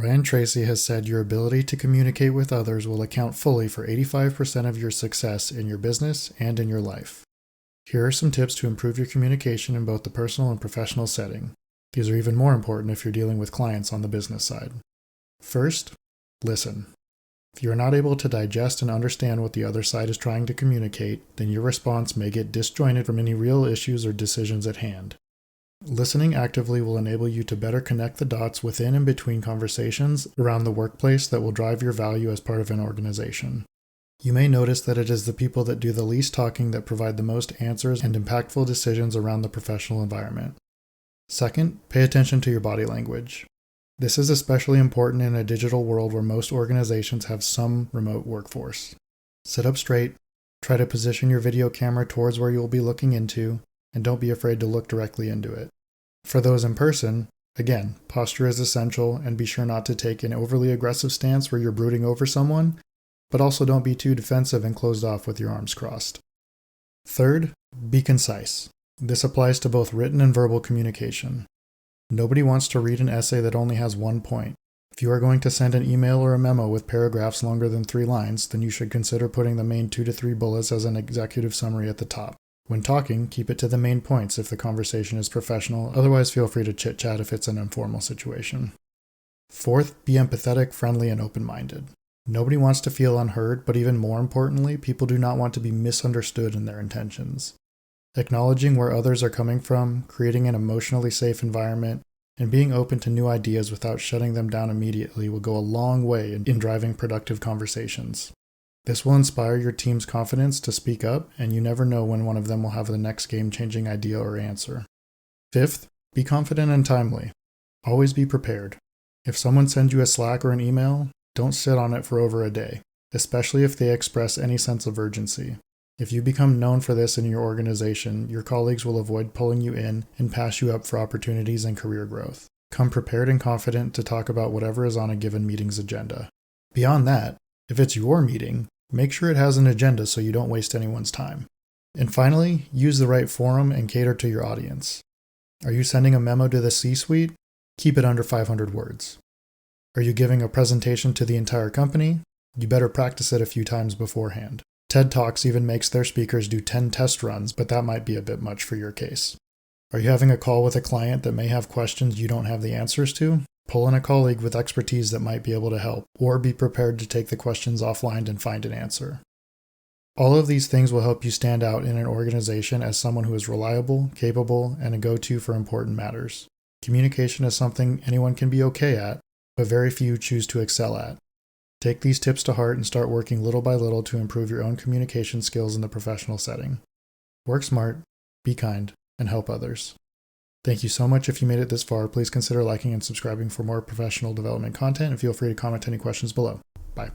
Brian Tracy has said your ability to communicate with others will account fully for 85% of your success in your business and in your life. Here are some tips to improve your communication in both the personal and professional setting. These are even more important if you're dealing with clients on the business side. First, listen. If you are not able to digest and understand what the other side is trying to communicate, then your response may get disjointed from any real issues or decisions at hand. Listening actively will enable you to better connect the dots within and between conversations around the workplace that will drive your value as part of an organization. You may notice that it is the people that do the least talking that provide the most answers and impactful decisions around the professional environment. Second, pay attention to your body language. This is especially important in a digital world where most organizations have some remote workforce. Sit up straight, try to position your video camera towards where you will be looking into, and don't be afraid to look directly into it. For those in person, again, posture is essential, and be sure not to take an overly aggressive stance where you're brooding over someone, but also don't be too defensive and closed off with your arms crossed. Third, be concise. This applies to both written and verbal communication. Nobody wants to read an essay that only has one point. If you are going to send an email or a memo with paragraphs longer than 3 lines, then you should consider putting the main 2 to 3 bullets as an executive summary at the top. When talking, keep it to the main points if the conversation is professional, otherwise feel free to chit-chat if it's an informal situation. Fourth, be empathetic, friendly, and open-minded. Nobody wants to feel unheard, but even more importantly, people do not want to be misunderstood in their intentions. Acknowledging where others are coming from, creating an emotionally safe environment, and being open to new ideas without shutting them down immediately will go a long way in driving productive conversations. This will inspire your team's confidence to speak up, and you never know when one of them will have the next game-changing idea or answer. Fifth, be confident and timely. Always be prepared. If someone sends you a Slack or an email, don't sit on it for over a day, especially if they express any sense of urgency. If you become known for this in your organization, your colleagues will avoid pulling you in and pass you up for opportunities and career growth. Come prepared and confident to talk about whatever is on a given meeting's agenda. Beyond that, if it's your meeting, make sure it has an agenda so you don't waste anyone's time. And finally, use the right forum and cater to your audience. Are you sending a memo to the C-suite? Keep it under 500 words. Are you giving a presentation to the entire company? You better practice it a few times beforehand. TED Talks even makes their speakers do 10 test runs, but that might be a bit much for your case. Are you having a call with a client that may have questions you don't have the answers to? Pull in a colleague with expertise that might be able to help, or be prepared to take the questions offline and find an answer. All of these things will help you stand out in an organization as someone who is reliable, capable, and a go-to for important matters. Communication is something anyone can be okay at, but very few choose to excel at. Take these tips to heart and start working little by little to improve your own communication skills in the professional setting. Work smart, be kind, and help others. Thank you so much if you made it this far. Please consider liking and subscribing for more professional development content, and feel free to comment any questions below. Bye.